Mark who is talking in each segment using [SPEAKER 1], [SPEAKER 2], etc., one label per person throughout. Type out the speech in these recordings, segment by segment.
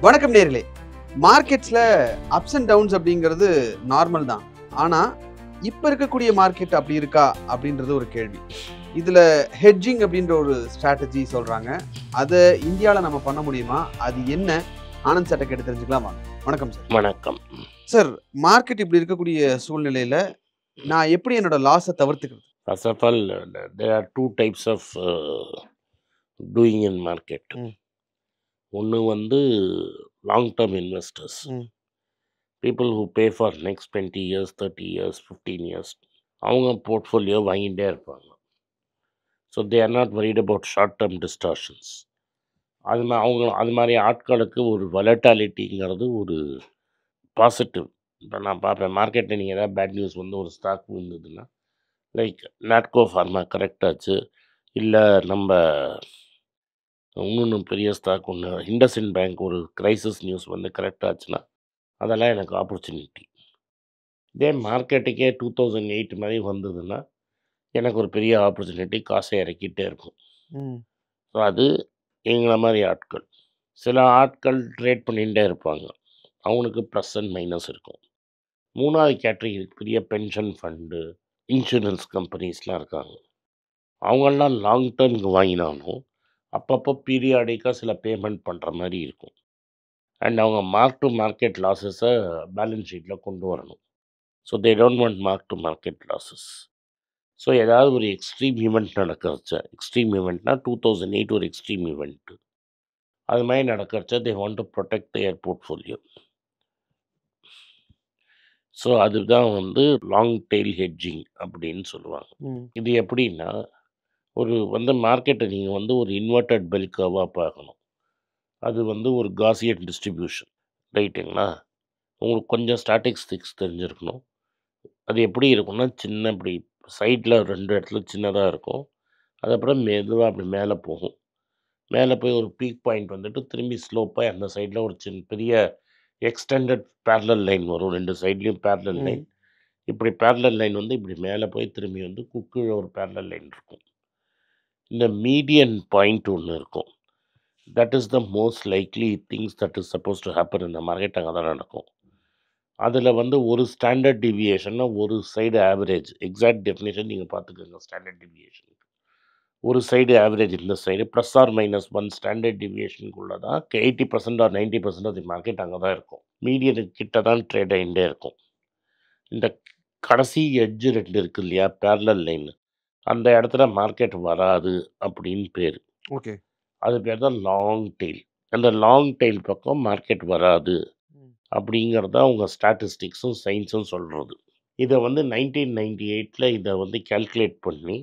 [SPEAKER 1] வணக்கம் நேர்களே. மார்க்கெட்ஸ்ல ups and downs அப்படிங்கிறது நார்மல் தான். ஆனா இப்ப இருக்கக்கூடிய மார்க்கெட் அப்படி இருக்கா அப்படின்றது ஒரு கேள்வி. இதுல ஹெட்ஜிங் அப்படின்ற ஒரு ஸ்ட்ராட்டஜி சொல்றாங்க. அதை இந்தியால நம்ம பண்ண முடியுமா? அது என்ன? ஆனந்த் சார்ட்ட கேட்டு தெரிஞ்சுக்கலாம் வாங்க. வணக்கம் சார்.
[SPEAKER 2] வணக்கம்.
[SPEAKER 1] சார், மார்க்கெட் இப்படி இருக்கக்கூடிய சூழ்நிலையில நான் எப்படி என்னோட லாஸை தவிர்த்துக்கிறது?
[SPEAKER 2] First of all, there are two types of doing in market.
[SPEAKER 1] ம்,
[SPEAKER 2] ஒன்று வந்து லாங் டேர்ம் இன்வெஸ்டர்ஸ்,
[SPEAKER 1] ம்,
[SPEAKER 2] people who pay for next 20 years, 30 years, 15 years. அவங்க போர்ட்ஃபோலியோ வாங்கிட்டே இருப்பாங்க. So they are not worried about short term distortions. அது மாதிரி ஆட்களுக்கு ஒரு வலட்டாலிட்டிங்கிறது ஒரு பாசிட்டிவ். இப்போ நான் பார்ப்பேன் மார்க்கெட்டில் நீங்கள் ஏதாவது பேட் நியூஸ் வந்து ஒரு ஸ்டாக் இருந்ததுன்னா, லைக் நாட்கோ ஃபார்மா கரெக்ட் ஆச்சு, இல்லை நம்ம இன்னொன்று பெரிய ஸ்டாக் ஒன்று இண்டஸ்இண்ட் பேங்க் ஒரு கிரைசிஸ் நியூஸ் வந்து கரெக்ட் ஆச்சுன்னா அதெல்லாம் எனக்கு ஆப்பர்ச்சுனிட்டி. இதே மார்க்கெட்டுக்கே 2008 மாதிரி வந்ததுன்னா எனக்கு ஒரு பெரிய ஆப்பர்ச்சுனிட்டி, காசை இறக்கிட்டே இருக்கும்.
[SPEAKER 1] ம்,
[SPEAKER 2] ஸோ அது எங்களை மாதிரி ஆட்கள். சில ஆட்கள் ட்ரேட் பண்ணிகிட்டே இருப்பாங்க, அவங்களுக்கு ப்ளஸ் அண்ட் மைனஸ் இருக்கும். மூணாவது கேட்டகரி பெரிய பென்ஷன் ஃபண்டு, இன்சூரன்ஸ் கம்பெனிஸ்லாம் இருக்காங்க. அவங்கெல்லாம் லாங் டேர்முக்கு வாங்கினாலும் அப்பப்போ பீரியாடிக்காக சில பேமெண்ட் பண்ணுற மாதிரி இருக்கும். அண்ட் அவங்க மார்க் டு மார்க்கெட் லாஸஸை பேலன்ஸ் ஷீட்டில் கொண்டு வரணும். So they don't want mark to market losses. So ஏதாவது ஒரு எக்ஸ்ட்ரீம் ஈவெண்ட் நடக்கிறச்ச, எக்ஸ்ட்ரீம் ஈவெண்ட்னா 2008 ஒரு எக்ஸ்ட்ரீம் ஈவெண்ட்டு, அது மாதிரி நடக்கிறச்ச they want to protect their portfolio. So அதுதான் வந்து லாங் டெயில் ஹெட்ஜிங் அப்படின்னு சொல்லுவாங்க.
[SPEAKER 1] ம்,
[SPEAKER 2] இது எப்படின்னா, ஒரு வந்து மார்க்கெட்டை நீங்கள் வந்து ஒரு இன்வெர்டட் பெல் கர்வாக பார்க்கணும். அது வந்து ஒரு காசியன் டிஸ்ட்ரிபியூஷன், ரைட்டுங்களா? உங்களுக்கு கொஞ்சம் ஸ்டாட்டிஸ்டிக்ஸ் தெரிஞ்சிருக்கணும். அது எப்படி இருக்கும்னா, சின்ன இப்படி சைடில் 2 இடத்துல சின்னதாக இருக்கும். அது அப்புறம் மெதுவாக அப்படி மேலே போகும். மேலே போய் ஒரு பீக் பாயிண்ட் வந்துட்டு திரும்பி ஸ்லோப்பாக அந்த சைடில் ஒரு பெரிய எக்ஸ்டெண்டட் பேரலல் லைன் வரும். 2 சைட்லேயும் பேரலல்
[SPEAKER 1] ம்.
[SPEAKER 2] லைன். இப்படி பேரலல் லைன் வந்து இப்படி மேலே போய் திரும்பி வந்து கீழே ஒரு பேரலல் லைன் இருக்கும். இந்த மீடியன் பாயிண்ட் ஒன்று இருக்கும். That is the most likely things that is suppose to happen இந்த மார்க்கெட். அங்கே தான் நடக்கும். அதில் வந்து ஒரு ஸ்டாண்டர்ட் டிவியேஷன்னா ஒரு சைடு ஆவரேஜ், எக்ஸாக்ட் டெஃபினேஷன் நீங்கள் பார்த்துக்கோங்க. ஸ்டாண்டர்ட் டிவியேஷன் ஒரு சைடு ஆவரேஜ், இந்த side plus or minus 1 standard டிவியேஷனுக்குள்ளே தான் 80% ஆர் 90% ஆஃப் தி மார்க்கெட் அங்கே தான் இருக்கும். மீடியனுக்கு கிட்ட தான் ட்ரேட் ஆகிட்டே இருக்கும். இந்த கடைசி எட்ஜு 2 இருக்கு இல்லையா, பேரலல் லைன், அந்த இடத்துல மார்க்கெட் வராது அப்படின்னு பேர்.
[SPEAKER 1] ஓகே.
[SPEAKER 2] அது பேர் தான் லாங் டெயில். அந்த லாங் டெயில் பக்கம் மார்க்கெட் வராது
[SPEAKER 1] ம்,
[SPEAKER 2] அப்படிங்கிறத அவங்க ஸ்டாட்டிஸ்டிக்ஸும் சயின்ஸும் சொல்கிறது. இதை வந்து 1998 இதை வந்து கேல்குலேட் பண்ணி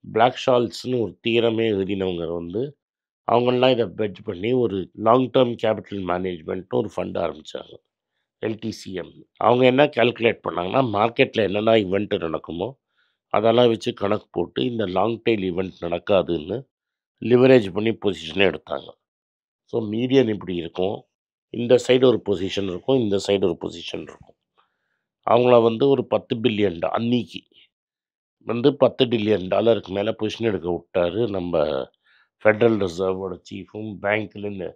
[SPEAKER 2] பிளாக் ஷால்ஸ்னு ஒரு தீரமே எழுதினவங்க வந்து அவங்களாம் இதை பெட்ஜ் பண்ணி ஒரு லாங் டேர்ம் கேபிட்டல் மேனேஜ்மெண்ட்னு ஒரு ஃபண்ட் ஆரம்பித்தாங்க, எல்டிசிஎம். அவங்க என்ன கேல்குலேட் பண்ணாங்கன்னா, மார்க்கெட்டில் என்னென்ன ஈவெண்ட் நடக்குமோ அதெல்லாம் வச்சு கணக்கு போட்டு இந்த லாங் டெயில் ஈவெண்ட் நடக்காதுன்னு லிவரேஜ் பண்ணி பொசிஷனே எடுத்தாங்க. ஸோ மீடியன் இப்படி இருக்கும், இந்த சைடு ஒரு பொசிஷன் இருக்கும், இந்த சைடு ஒரு பொசிஷன் இருக்கும். அவங்கள வந்து ஒரு 10 பில்லியன் அன்னைக்கு வந்து $10 பில்லியன் மேலே பொசிஷன் எடுக்க விட்டாரு நம்ம ஃபெடரல் ரிசர்வோட சீஃபும். பேங்க்லேருந்து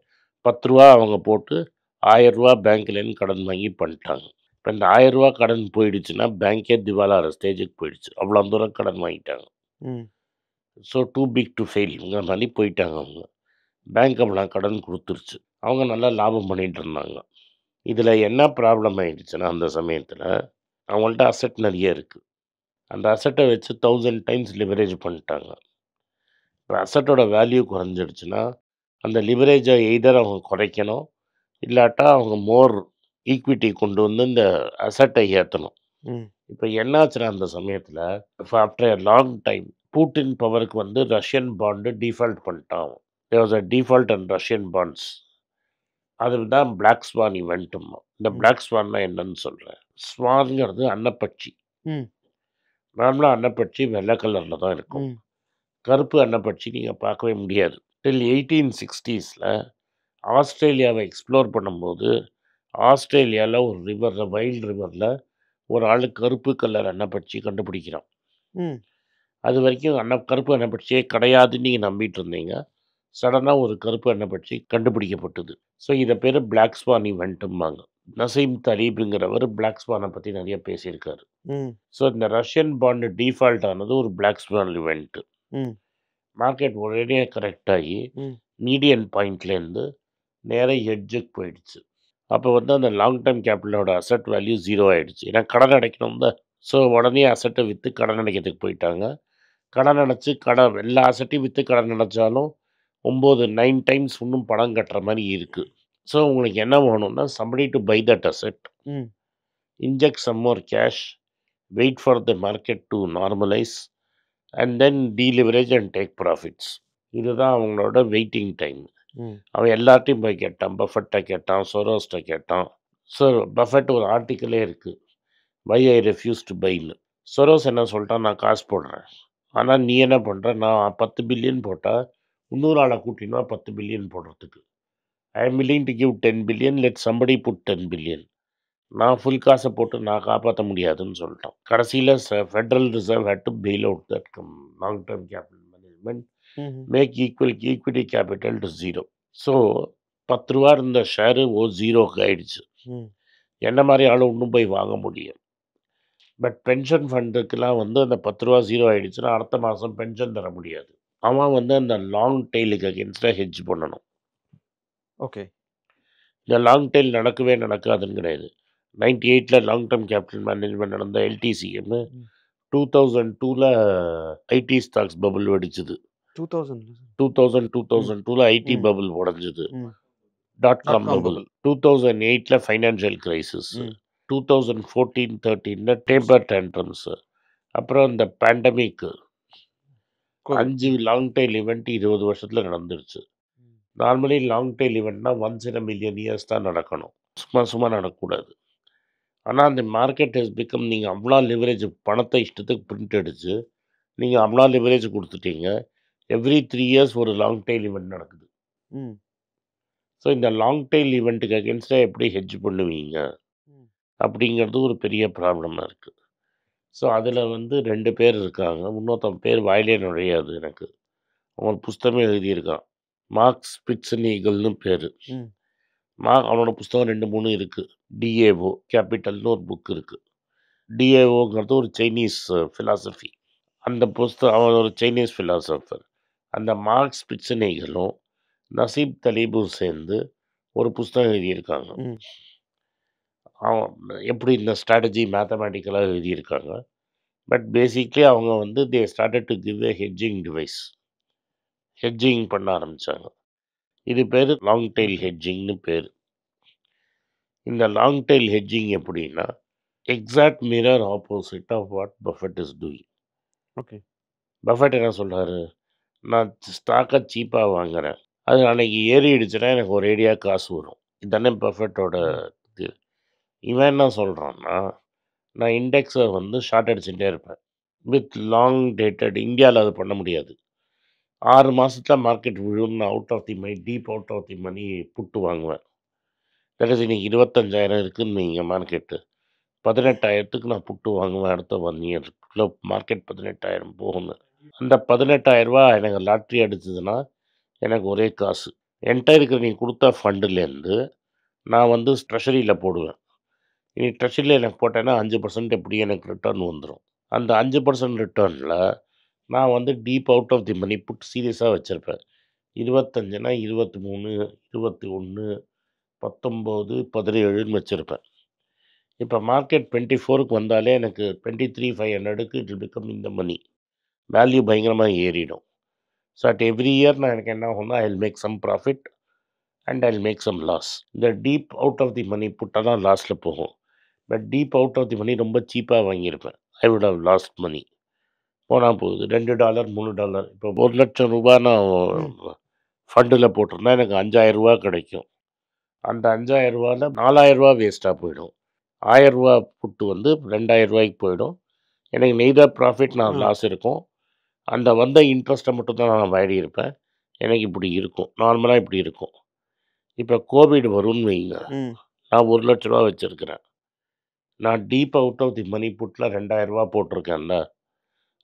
[SPEAKER 2] ₹10 அவங்க போட்டு ₹1000 பேங்க்லேருந்து கடன் வாங்கி பண்ணிட்டாங்க. இப்போ இந்த ₹1000 கடன் போயிடுச்சுன்னா பேங்க்கே திவாலாகிற ஸ்டேஜுக்கு போயிடுச்சு. அவ்வளோ தூரம் கடன் வாங்கிட்டாங்க.
[SPEAKER 1] ம்,
[SPEAKER 2] ஸோ டூ பிக் டு ஃபெயில்ங்கிற மாதிரி போயிட்டாங்க அவங்க. பேங்க் அவ்வளோ கடன் கொடுத்துருச்சு. அவங்க நல்லா லாபம் பண்ணிகிட்டு இருந்தாங்க. இதில் என்ன ப்ராப்ளம் ஆகிடுச்சுன்னா, அந்த சமயத்தில் அவங்கள்ட்ட அசெட் நிறைய இருக்குது. அந்த அசெட்டை வச்சு 1000 டைம்ஸ் லிவரேஜ் பண்ணிட்டாங்க. இப்போ அசட்டோட வேல்யூ குறைஞ்சிடுச்சுன்னா அந்த லிவரேஜை எய்தர் அவங்க குறைக்கணும், இல்லாட்டா அவங்க மோர் ஈக்விட்டி கொண்டு வந்து இந்த அசட்டை ஏற்றணும்.
[SPEAKER 1] ம்,
[SPEAKER 2] இப்போ என்னாச்சுன்னா அந்த சமயத்தில் after a long time Putin பவருக்கு வந்து ரஷ்யன் பாண்டு டிஃபால்ட் பண்ணிட்டான். There was a default and Russian bonds. அதுதான் பிளாக் ஸ்வான் இவெண்ட்டுமா. இந்த
[SPEAKER 1] ம்,
[SPEAKER 2] பிளாக் ஸ்வான்னா என்னன்னு சொல்கிறேன். ஸ்வான்ங்கிறது அன்னப்பட்சி.
[SPEAKER 1] ம்,
[SPEAKER 2] நார்மலாக அன்னப்பட்சி வெள்ளை கலரில் தான் இருக்கும்.
[SPEAKER 1] ம்,
[SPEAKER 2] கருப்பு அன்னப்பட்சி நீங்கள் பார்க்கவே முடியாது. டில் 1860s ஆஸ்திரேலியாவை எக்ஸ்ப்ளோர் பண்ணும்போது ஆஸ்திரேலியாவில் ஒரு ரிவரில், வைல்டு ரிவரில் ஒரு ஆள் கருப்பு கலர் அன்னப்பட்சி கண்டுபிடிக்கிறான்.
[SPEAKER 1] ம்,
[SPEAKER 2] அது வரைக்கும் கருப்பு அன்னப்பட்சியே கிடையாதுன்னு நீங்கள் நம்பிட்டு இருந்தீங்க. சடனாக ஒரு கருப்பு எண்ணெய் பற்றி கண்டுபிடிக்கப்பட்டது. ஸோ இதை பேர் பிளாக் ஸ்வான் இவெண்ட்டும்பாங்க. நசீம் தலீப்ங்கிறவர் பிளாக் ஸ்வானை பற்றி நிறைய பேசியிருக்காரு.
[SPEAKER 1] ம்.
[SPEAKER 2] ஸோ இந்த ரஷ்யன் பாண்டு டிஃபால்ட் ஆனது ஒரு பிளாக் ஸ்வான் இவெண்ட்டு.
[SPEAKER 1] ம்.
[SPEAKER 2] மார்க்கெட் ஒரேடியா கரெக்ட் ஆகி
[SPEAKER 1] ம்.
[SPEAKER 2] மீடியன் பாயிண்ட்லேருந்து நேராக ஹெட்ஜுக்கு போயிடுச்சு. அப்போ வந்து அந்த லாங் டர்ம் கேபிட்டலோட அசெட் வேல்யூ 0 ஆயிடுச்சு. ஏன்னா கடன் அடைக்கணும் தான். ஸோ உடனே அசெட்டை விற்று கடன் அடைக்கிறதுக்கு போயிட்டாங்க. கடன் அடைச்சு எல்லா அசெட்டையும் விற்று கடன் அடைச்சாலும் 9 டைம்ஸ் இன்னும் பணம் கட்டுற மாதிரி இருக்குது. ஸோ உங்களுக்கு என்ன வேணும்னா somebody to buy that asset,
[SPEAKER 1] ம்.
[SPEAKER 2] inject some more cash, wait for the market to normalize and then deleverage and take profits. இதுதான் அவங்களோட வெயிட்டிங் டைம்.
[SPEAKER 1] ம்.
[SPEAKER 2] அவன் எல்லார்ட்டையும் போய் கேட்டான். பஃபெட்டை கேட்டான், சொரோஸ்ட்டை கேட்டான். ஸோ பஃபெட் ஒரு ஆர்டிக்கலே இருக்குது, வை ஐ ரெஃப்யூஸ் டு பைன்னு. சொரோஸ் என்ன சொல்லிட்டான், நான் காசு போடுறேன், ஆனால் நீ என்ன பண்ணுற, நான் 10 பில்லியன் போட்டால் இன்னொரு ஆளை கூட்டினா 10 பில்லியன் போடுறதுக்கு I am willing to give 10 billion, let somebody put 10 billion. நான் ஃபுல் காசை போட்டு நான் காப்பாற்ற முடியாதுன்னு சொல்லிட்டான். கடைசியில் Federal Reserve had to bail out that long term capital management,
[SPEAKER 1] ம்ஹ்ம்.
[SPEAKER 2] Make equity capital to 0. So 10 ரூபா இருந்த ஷேரு 0க்கு ஆயிடுச்சு.
[SPEAKER 1] ம்.
[SPEAKER 2] என்ன மாதிரி ஆளும் இன்னும் போய் வாங்க முடியும். பட் பென்ஷன் ஃபண்டுக்கெலாம் வந்து அந்த 10 ரூபா 0 ஆயிடுச்சுன்னா அடுத்த மாதம் பென்ஷன் தர முடியாது. அவன் வந்து அந்த லாங் டெய்லுக்கு அகேன்ஸ்டாக ஹெட்ஜ் பண்ணணும்.
[SPEAKER 1] ஓகே.
[SPEAKER 2] இந்த லாங் டெய்ல் நடக்கவே நடக்காதுன்னு கிடையாது. 98ல் லாங் டர்ம் கேபிட்டல் மேனேஜ்மெண்ட் நடந்த LTCM
[SPEAKER 1] ம்.
[SPEAKER 2] 2002ல் ஐடி ஸ்டாக்ஸ் பபுள் வெடிச்சுது.
[SPEAKER 1] 2000
[SPEAKER 2] 2002ல் ஐடி
[SPEAKER 1] ம்.
[SPEAKER 2] பபுள் உடஞ்சுது.
[SPEAKER 1] ம்.
[SPEAKER 2] .com
[SPEAKER 1] .com
[SPEAKER 2] bubble.
[SPEAKER 1] bubble.
[SPEAKER 2] 2008ல் ஃபைனான்ஷியல் கிரைசிஸ்.
[SPEAKER 1] ம்.
[SPEAKER 2] 2014-13ல் டேம்பர் டேண்ட்ரம்ஸ். அப்புறம் இந்த pandemic.
[SPEAKER 1] Covid.
[SPEAKER 2] 5 long tail event 20 வருஷத்தில் நடந்துருச்சு.
[SPEAKER 1] ம்.
[SPEAKER 2] நார்மலி லாங் டெய்ல் ஈவெண்ட்னா once in a million years தான் நடக்கணும், சும்மா நடக்கக்கூடாது. ஆனால் அந்த மார்க்கெட் ஹஸ் பிகம், நீங்கள் அவ்வளோ லிவரேஜ், பணத்தை இஷ்டத்துக்கு பிரிண்ட் அடிச்சு நீங்கள் அவ்வளோ லிவரேஜ் கொடுத்துட்டீங்க. எவ்ரி 3 இயர்ஸ் ஒரு லாங் டெய்ல் ஈவெண்ட் நடக்குது.
[SPEAKER 1] ம்.
[SPEAKER 2] ஸோ இந்த லாங் டெய்ல் ஈவெண்ட்டுக்கு அகேன்ஸ்டாக எப்படி ஹெட்ஜ் பண்ணுவீங்க
[SPEAKER 1] ம்.
[SPEAKER 2] அப்படிங்கிறது ஒரு பெரிய ப்ராப்ளமாக இருக்குது. ஸோ அதில் வந்து 2 பேர் இருக்காங்க. இன்னொருத்தன் பேர் வாயிலே நுழையாது எனக்கு. அவன் புஸ்தகமே எழுதியிருக்கான். மார்க்ஸ் ஸ்பிட்சனீகல்னு பேர்.
[SPEAKER 1] ம்.
[SPEAKER 2] அவனோட புஸ்தகம் 2, 3 இருக்குது. DAO கேபிட்டல்னு ஒரு புக் இருக்குது. DAOங்கிறது ஒரு சைனீஸ் ஃபிலாசபி. அந்த அவன் ஒரு சைனீஸ் ஃபிலாசபர். அந்த மார்க்ஸ் ஸ்பிட்சனீகலும் நசீப் தலீபும் சேர்ந்து ஒரு புஸ்தகம் எழுதியிருக்காங்க.
[SPEAKER 1] ம்.
[SPEAKER 2] அவன் எப்படி இந்த ஸ்ட்ராட்டஜி மேத்தமேட்டிக்கலாக எழுதியிருக்காங்க. பட் பேசிக்லி அவங்க வந்து they started to give a hedging device. Hedging பண்ண ஆரம்பித்தாங்க. இது பேர் லாங் டெய்ல் ஹெட்ஜிங்னு பேர். இந்த லாங் டெய்ல் ஹெட்ஜிங் எப்படின்னா, exact mirror opposite of what Buffett is doing.
[SPEAKER 1] Okay.
[SPEAKER 2] Buffett என்ன சொல்கிறாரு, நான் ஸ்டாக்கை சீப்பாக வாங்குறேன், அது அன்னைக்கு ஏறிடுச்சுன்னா எனக்கு ஒரு ஏடியாக காசு வரும். இதுதானே பஃபெட்டோட இது. இவன் என்ன சொல்கிறான்னா, நான் இண்டெக்ஸை வந்து ஷார்ட் அடிச்சுட்டே இருப்பேன் வித் லாங் டேட்டட். இந்தியாவில் அது பண்ண முடியாது. 6 மாதத்தில் மார்க்கெட் விழும், நான் out of the money, deep out of the money put வாங்குவேன். தட் இஸ் இன்னைக்கு 25,000 இருக்குதுன்னு வைங்க மார்க்கெட்டு, 18,000க்கு நான் புட்டு வாங்குவேன். அடுத்த 1 இயர்க்குள்ள மார்க்கெட் 18,000 போகுங்க. அந்த 18,000 எனக்கு லாட்ரி அடிச்சதுன்னா எனக்கு ஒரே காசு. என்கிட்ட இருக்கிற நீ கொடுத்த ஃபண்டுலேருந்து நான் வந்து ட்ரெஷரியில் போடுவேன். நீ ட்ரெஷரியில் எனக்கு போட்டேன்னா 5% எப்படி எனக்கு ரிட்டர்ன் வந்துடும். அந்த 5% ரிட்டர்னில் நான் வந்து deep out of the money put சீரியஸாக வச்சுருப்பேன். 25னா 23, 21, 19, 17ன்னு வச்சுருப்பேன். இப்போ மார்க்கெட் 24க்கு வந்தாலே எனக்கு 23,500க்கு இட் வில் பிகம் இந்த மணி வேல்யூ பயங்கரமாக ஏறிடும். ஸோ அட் எவ்ரி இயர் எனக்கு என்ன ஆகும்னா, I will make some profit and I will make some loss. இந்த deep out of the money புட்டாக தான் லாஸில் போகும். But deep out of the money ரொம்ப சீப்பாக வாங்கியிருப்பேன். I would have lost money. போனால் போகுது $2, $3. இப்போ 1,00,000 ரூபாய் நான் ஃபண்டில் போட்டிருந்தா எனக்கு 5,000 ரூபா கிடைக்கும். அந்த 5,000 ரூபாயில் 4,000 ரூபா வேஸ்ட்டாக போயிடும். 1,000 ரூபா புட்டு வந்து 2,000 ரூபாய்க்கு போயிடும். எனக்கு நெய்தர் ப்ராஃபிட் நான் லாஸ் இருக்கும். அந்த வந்த இன்ட்ரெஸ்ட்டை மட்டும் தான் நான் வாடி இருப்பேன். எனக்கு இப்படி இருக்கும், நார்மலாக இப்படி இருக்கும். இப்போ கோவிட் வரும்னு வைங்க, நான் 1,00,000 ரூபா வச்சுருக்கிறேன். நான் டீப் அவுட் ஆஃப் தி மணி புட்டில் 2,000 ரூபா போட்டிருக்கேன்ல,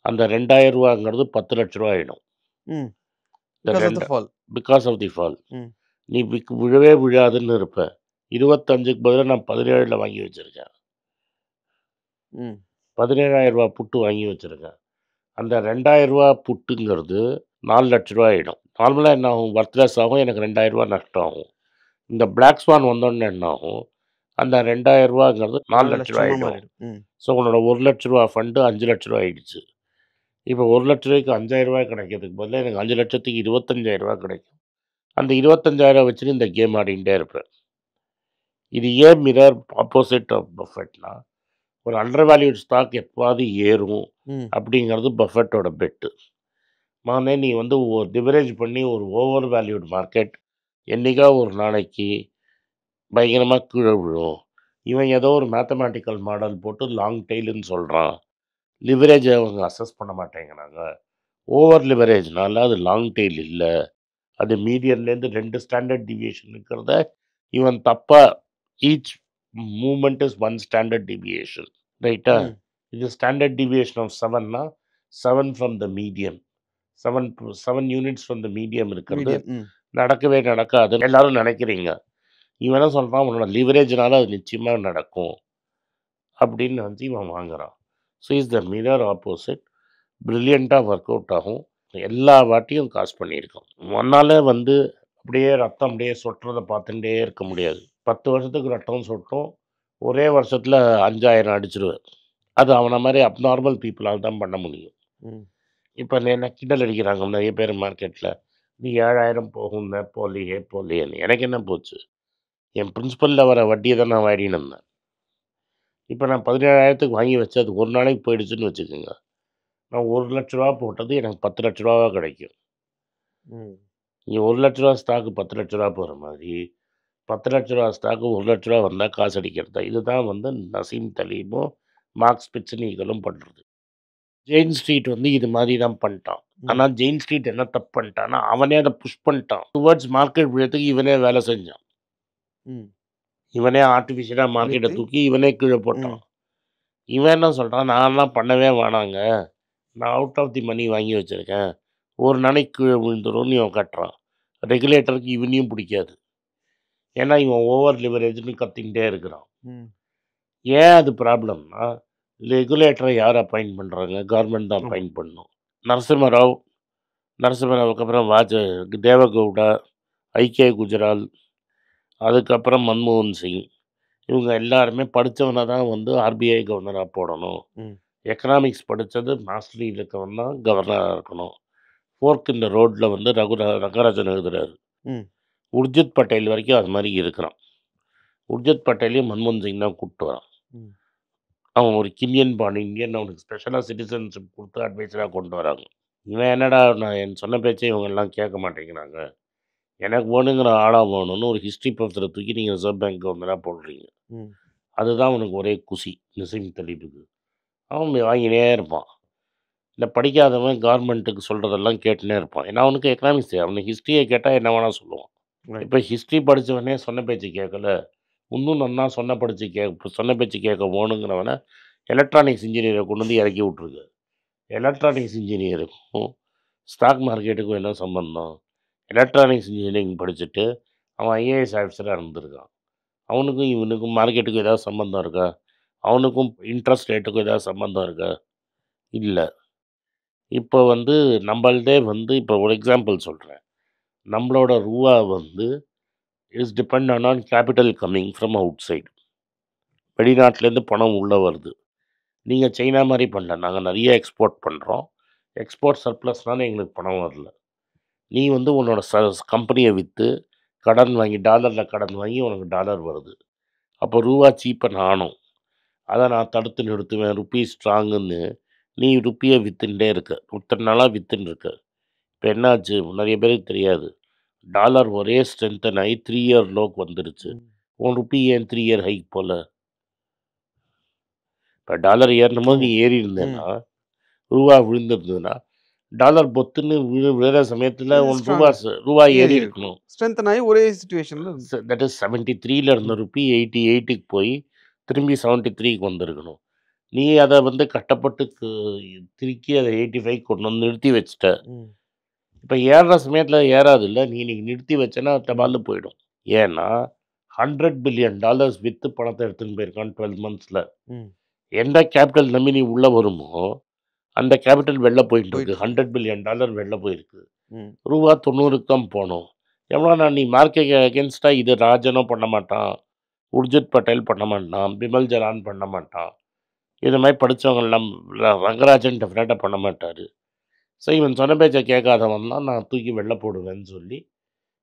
[SPEAKER 2] அந்த 2,000 ரூபாங்கிறது 10,00,000 ரூபா ஆகிடும். இந்த
[SPEAKER 1] பிகாஸ் ஆஃப் த
[SPEAKER 2] ரெண்டு
[SPEAKER 1] fall.
[SPEAKER 2] Because of the fall.
[SPEAKER 1] ம்.
[SPEAKER 2] நீ விழவே விழாதுன்னு இருப்ப. 25க்கு பதிலா நான் 17ல வாங்கி வச்சிருக்கேன்.
[SPEAKER 1] ம்.
[SPEAKER 2] ரூ. 17,000 புட்டு வாங்கி வச்சிருக்கேன். அந்த ரூ. 2,000 புட்டுங்கிறது ரூ. 4,00,000 ஆயிடும். நார்மலா என்ன ஆகும்? ஒர்த்லெஸ் ஆகும். எனக்கு ரூ. 2,000 நஷ்டம் ஆகும். இந்த பிளாக் ஸ்வான் வந்தோனே என்ன ஆகும்? அந்த ரூ. 2,000ங்கிறது ரூ. 4,00,000
[SPEAKER 1] லட்சமா
[SPEAKER 2] ஆயிடும்.
[SPEAKER 1] மாறிடும். ம்.
[SPEAKER 2] ஸோ உன்னோட ரூ. 1,00,000 ஃபண்டு ரூ. 5,00,000 ஆயிடுச்சு. இப்போ ரூ. 1,00,000க்கு ரூ. 5,000 கிடைக்கிறதுக்கு பதிலா எனக்கு 5,00,000க்கு ரூ. 25,000 கிடைக்கும். அந்த 25,000 வச்சுட்டு இந்த கேம் ஆடிக்கிட்டே இருப்பேன். இது ஏன் மிரர் ஆப்போசிட் ஆஃப் பஃபெட்னா, ஒரு அண்டர் வேல்யூட் ஸ்டாக் எப்பவாவது ஏறும்
[SPEAKER 1] ம்.
[SPEAKER 2] அப்படிங்கிறது பஃபெட்டோட பெட்டு. மகனே நீ வந்து டிவரேஜ் பண்ணி ஒரு ஓவர் வேல்யூட் மார்க்கெட் என்னைக்கா ஒரு நாளைக்கு பயங்கரமாக கீழே விழும். இவன் ஏதோ ஒரு மேத்தமேட்டிக்கல் மாடல் போட்டு லாங் டெய்லுன்னு சொல்கிறான். லிவரேஜ் அவங்க அசஸ் பண்ண மாட்டேங்கிறாங்க. ஓவர் லிவரேஜ்னால அது லாங் டெய்ல் இல்லை, அது மீடியன்லேருந்து 2 ஸ்டாண்டர்ட் டிவியேஷன் இருக்கிறத இவன் தப்பா each moment is 1 standard deviation, ரைட்டா?
[SPEAKER 1] ம்.
[SPEAKER 2] இது ஸ்டாண்டர்ட் டிவியேஷன் ஆஃப் 7னா 7 from the medium, 7 units from the medium இருக்கிறது
[SPEAKER 1] மீடியம். ம்.
[SPEAKER 2] நடக்கவே நடக்காதுன்னு எல்லாரும் நினைக்கிறீங்க. இவன் என்ன சொல்கிறான்? உன்னோட லிவரேஜ்னால அது நிச்சயமாக நடக்கும் அப்படின்னு நினச்சி இவன் வாங்குறான். So is the mirror opposite. ப்ரில்லியண்ட்டாக ஒர்க் அவுட் ஆகும். எல்லா வாட்டியும் காசு பண்ணியிருக்கோம். ஒன்றால் வந்து அப்படியே ரத்தம் அப்படியே சொட்டுறதை பார்த்துட்டே இருக்க முடியாது. 10 வருஷத்துக்கு ரத்தம் சொட்டும், ஒரே வருஷத்தில் 5,000 அடிச்சிருவேன். அது அவனை மாதிரி அப்நார்மல் பீப்புளால் தான் பண்ண முடியும்.
[SPEAKER 1] ம்.
[SPEAKER 2] இப்போ என்ன கிண்டல் அடிக்கிறாங்க நிறைய பேர் மார்க்கெட்டில், நீ 7,000 போகும்னு போலியேன்னு. எனக்கு என்ன போச்சு? என் பிரின்சிபலில் வர வட்டியை தான் நான் வாடின்னு இருந்தேன். இப்போ நான் 17,000க்கு வாங்கி வச்சு அது ஒரு நாளைக்கு போயிடுச்சுன்னு வச்சுக்கோங்க, நான் 1,00,000 போட்டது எனக்கு 10,00,000 கிடைக்கும்.
[SPEAKER 1] ம்.
[SPEAKER 2] நீ 1,00,000 ஸ்டாக்கு 10,00,000 போகிற மாதிரி 10,00,000 ஸ்டாக்கு 1,00,000 வந்தால் காசு அடிக்கிறது தான். இதுதான் வந்து நசீம் தலீமும் மார்க்ஸ் பிச்சனீகளும் பண்ணுறது. ஜெயின் ஸ்ட்ரீட் வந்து இது மாதிரி தான் பண்ணிட்டான்.
[SPEAKER 1] ம்.
[SPEAKER 2] ஆனால் ஜெயின் ஸ்ட்ரீட் என்ன தப்பு பண்ணிட்டான்னா, அவனே அதை புஷ் பண்ணிட்டான். டுவர்ட்ஸ் மார்க்கெட் விழத்துக்கு இவனே வேலை செஞ்சான்.
[SPEAKER 1] ம்.
[SPEAKER 2] இவனே ஆர்டிஃபிஷியலாக மார்க்கெட்டை
[SPEAKER 1] அழுத்தி.
[SPEAKER 2] தூக்கி இவனே கீழே போட்டான்.
[SPEAKER 1] ம்.
[SPEAKER 2] இவன் என்ன சொல்கிறான்? நான்லாம் பண்ணவே வேணாங்க, நான் அவுட் ஆஃப் தி மணி வாங்கி வச்சுருக்கேன், ஒரு நாளைக்கு கீழே விழுந்துரும்னு இவன் கட்டுறான். ரெகுலேட்டருக்கு இவனையும் பிடிக்காது. ஏன்னா இவன் ஓவர் லிவரேஜ்னு கத்திக்கிட்டே இருக்கிறான்.
[SPEAKER 1] ம்.
[SPEAKER 2] ஏன் அது ப்ராப்ளம்னா, ரெகுலேட்டரை யார் அப்பாயிண்ட் பண்ணுறாங்க? கவர்மெண்ட் தான்
[SPEAKER 1] ஆமா.
[SPEAKER 2] அப்பாயிண்ட் பண்ணணும். நரசிம்மராவுக்கு அப்புறம் தேவகவுடா, ஐகே குஜரால், அதுக்கப்புறம் மன்மோகன் சிங், இவங்க எல்லாருமே படித்தவனை தான் வந்து ஆர்பிஐ கவர்னராக போடணும்.
[SPEAKER 1] ம்.
[SPEAKER 2] எக்கனாமிக்ஸ் படித்தது மாஸ்டரி இருக்கவன் தான் கவர்னராக இருக்கணும். ஃபோர்க் இந்த ரோட்டில் வந்து ரங்கராஜன் எழுதுறாரு.
[SPEAKER 1] ம்.
[SPEAKER 2] உர்ஜித் பட்டேல் வரைக்கும் அது மாதிரி இருக்கிறான். உர்ஜித் பட்டேலையும் மன்மோகன் சிங் தான் கூப்பிட்டு வரான்.
[SPEAKER 1] ம்.
[SPEAKER 2] அவன் ஒரு கிமியன் இந்தியன், அவனுக்கு ஸ்பெஷலாக சிட்டிசன்ஷிப் கொடுத்து அட்வைஸராக கொண்டு வராங்க. இவன் என்னடா, நான் என் சொன்ன பேச்சை இவங்கெல்லாம் கேட்க மாட்டேங்கிறாங்க, எனக்கு வேணுங்கிற ஆளாக வேணும்னு ஒரு ஹிஸ்ட்ரி ப்ரொஃபஸரை தூக்கி நீங்கள் ரிசர்வ் பேங்க் கவர்னராக போடுறீங்க.
[SPEAKER 1] ம்.
[SPEAKER 2] அதுதான் அவனுக்கு ஒரே குஷி நசீம் தலீபுக்கு. அவன் வாங்கினே இருப்பான். இந்த படிக்காதவன் கவர்மெண்ட்டுக்கு சொல்கிறதெல்லாம் கேட்டுனே இருப்பான். ஏன்னா அவனுக்கு எக்கனாமிக்ஸ், அவனுக்கு ஹிஸ்ட்ரியை கேட்டால் என்ன வேணால் சொல்லுவான்.
[SPEAKER 1] Right.
[SPEAKER 2] இப்போ ஹிஸ்ட்ரி படித்தவனே சொன்ன பேச்சு கேட்கல, இன்னும் நன்னா சொன்ன பேச்சு கேட்க வேணுங்கிறவனை எலக்ட்ரானிக்ஸ் இன்ஜினியரை கொண்டு வந்து இறக்கி விட்ருக்கு. எலக்ட்ரானிக்ஸ் இன்ஜினியருக்கும் ஸ்டாக் மார்க்கெட்டுக்கும் என்ன சம்பந்தம்? எலக்ட்ரானிக்ஸ் இன்ஜினியரிங் படிச்சுட்டு அவன் ஐஏஎஸ் ஆஃபீஸராக இருந்திருக்கான். அவனுக்கும் இவனுக்கும் மார்க்கெட்டுக்கும் ஏதாவது சம்பந்தம் இருக்கா? அவனுக்கும் இன்ட்ரெஸ்ட் ரேட்டுக்கும் ஏதாவது சம்பந்தம் இருக்கா? இல்லை. இப்போ வந்து நம்மள்தே வந்து இப்போ ஒரு எக்ஸாம்பிள் சொல்கிறேன். நம்மளோட ரூபா வந்து is depend on capital coming from out side. வெளிநாட்டிலேருந்து பணம் உள்ளே வருது. நீங்கள் சைனா மாதிரி பண்ணல, நாங்கள் நிறைய எக்ஸ்போர்ட் பண்ணுறோம். எக்ஸ்போர்ட் சர்ப்ளஸ்னால எங்களுக்கு பணம் வரல. நீ வந்து உன்னோட கம்பெனியை விற்று கடன் வாங்கி டாலரில் கடன் வாங்கி உனக்கு டாலர் வருது. அப்போ ரூபா சீப்பன் ஆனும். அதை நான் தடுத்து நிறுத்துவேன், ருப்பீ ஸ்ட்ராங்குன்னு நீ ருப்பியை விற்றுட்டே இருக்க, இத்தனை நாளாக விற்றுன்னு இருக்க. இப்போ என்னாச்சு? நிறைய பேருக்கு தெரியாது. டாலர் ஒரே ஸ்ட்ரென்தன் ஆகி 3 இயர் லோக்கு வந்துருச்சு.
[SPEAKER 1] ம்.
[SPEAKER 2] உன் ருப்பி ஏன் 3 இயர் ஹைக் போல? இப்போ டாலர் ஏறணும் போது நீ
[SPEAKER 1] ஆமா.
[SPEAKER 2] ஏறி
[SPEAKER 1] ம்.
[SPEAKER 2] இருந்தேன்னா, ரூபா விழுந்திருந்ததுன்னா, டாலர் பொத்துன்னு விழுற சமயத்தில்
[SPEAKER 1] இது
[SPEAKER 2] உன்
[SPEAKER 1] ஸ்ட்ராங்
[SPEAKER 2] ரூபா
[SPEAKER 1] ஏறி
[SPEAKER 2] ஏறி
[SPEAKER 1] இருக்கும்.
[SPEAKER 2] இருக்கணும்.
[SPEAKER 1] ஸ்ட்ரென்தன் ஆகி ஒரே சிச்சுவேஷன்ல இருக்கும்.
[SPEAKER 2] தட் இஸ் 73ல இருந்த
[SPEAKER 1] ம்.
[SPEAKER 2] ருப்பி 88க்கு போய் திரும்பி 73க்கு வந்திருக்கணும். நீ அதை வந்து கஷ்டப்பட்டு திருக்கி அதை 85 கொண்டு வந்து நிறுத்தி வச்சுட்ட.
[SPEAKER 1] ம்.
[SPEAKER 2] இப்போ ஏறுற சமயத்தில் ஏறாது இல்லை, நீ இன்னைக்கு நிறுத்தி வச்சேன்னா டபால்னு போயிடும். ஏன்னா $100 பில்லியன் வித்து பணத்தை எடுத்துன்னு போயிருக்கான் 12 மந்த்ஸில்.
[SPEAKER 1] ம்.
[SPEAKER 2] எந்த கேபிட்டல் நம்பி நீ உள்ளே வருமோ அந்த கேபிட்டல் வெளில போயிட்டு இருக்கு.
[SPEAKER 1] போயிட்டு இருக்கு.
[SPEAKER 2] $100 பில்லியன் வெளில போயிருக்கு.
[SPEAKER 1] ம்.
[SPEAKER 2] ரூபா 90க்கு தான் போனோம். எவ்வளோ நீ மார்க்கெட் அகேன்ஸ்டாக இது ராஜனும் பண்ண மாட்டான், உர்ஜித் பட்டேல் பண்ண மாட்டான், பிமல் ஜலான் பண்ண மாட்டான், இது மாதிரி படித்தவங்கெல்லாம் ரங்கராஜன் டெஃபினட்டாக பண்ண மாட்டார். ஸோ இவன் சொன்ன பேச்சை கேட்காதவன்லாம் நான் தூக்கி வெளில போடுவேன்னு சொல்லி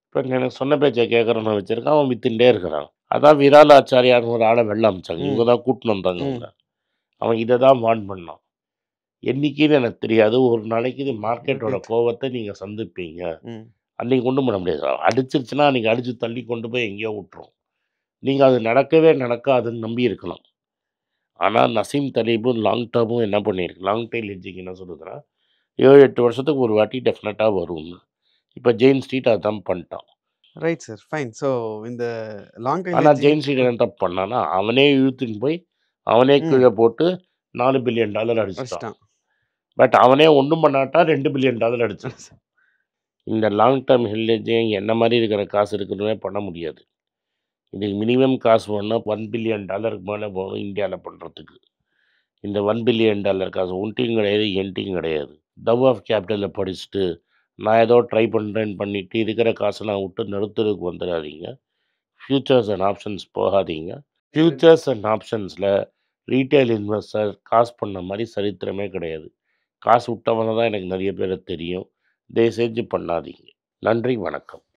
[SPEAKER 2] இப்போ எனக்கு சொன்ன பேச்சை கேட்குறவனை வச்சுருக்கான், அவன் வித்துட்டே இருக்கிறான். அதான் விரால் ஆச்சாரியார்னு ஒரு ஆளை வெளில அமிச்சாங்க, இவங்க தான் கூட்டின்னு வந்தாங்க அவங்க. அவன் இதை தான் வார்ன் பண்ணான். என்னைக்குன்னு எனக்கு தெரியாது, ஒரு நாளைக்கு இது மார்க்கெட்டோட கோவத்தை நீங்கள் சந்திப்பீங்க, அன்றைக்கி ஒன்றும் பண்ண முடியாது. அடிச்சிருச்சுன்னா அன்றைக்கி அடித்து தள்ளி கொண்டு போய் எங்கேயோ விட்டுரும். நீங்கள் அது நடக்கவே நடக்காதுன்னு நம்பி இருக்கலாம். ஆனால் நசீம் தலீபும் லாங் டேர்மும் என்ன பண்ணியிருக்கு, லாங் டைல் ஹெட்ஜிங் என்ன சொல்லுதுன்னா 7-8 வருஷத்துக்கு ஒரு வாட்டி டெஃபினட்டாக வரும்னு. இப்போ ஜெயின் ஸ்ட்ரீட் அதான் பண்ணிட்டான்.
[SPEAKER 1] Right sir, fine. ஸோ இந்த லாங் டைம்
[SPEAKER 2] ஆனால் ஜெயின் ஸ்ட்ரீட் என்ன தப்பு பண்ணான்னா, அவனே இழுத்துன்னு போய் அவனே கீழே போட்டு $4 பில்லியன் அடிச்சிட்டான். பட் அவனே ஒன்றும் பண்ணாட்டா $2 பில்லியன் அடிச்சான். இந்த லாங் டேர்ம் ஹெல்டேஜையும் என்ன மாதிரி இருக்கிற காசு இருக்குதுன்னே பண்ண முடியாது. இதுக்கு மினிமம் காசு வேணும்னா $1 பில்லியன் மேலே போகணும் இந்தியாவில் பண்ணுறதுக்கு. இந்த $1 பில்லியன் காசு ஒன்றையும் கிடையாது, என்ட்டையும் கிடையாது. தவ் ஆஃப் கேபிட்டலில் படிச்சுட்டு நான் ஏதோ ட்ரை பண்ணுறேன்னு பண்ணிவிட்டு இருக்கிற காசெல்லாம் விட்டு நடுத்தருக்கு வந்துடாதீங்க. ஃப்யூச்சர்ஸ் அண்ட் ஆப்ஷன்ஸ் போகாதீங்க. ஃப்யூச்சர்ஸ் அண்ட் ஆப்ஷன்ஸில் ரீட்டைல் இன்வெஸ்டர் காசு பண்ண மாதிரி சரித்திரமே கிடையாது. காசு விட்டவங்க தான் எனக்கு நிறைய பேரை தெரியும். தயவு செஞ்சு பண்ணாதீங்க. நன்றி, வணக்கம்.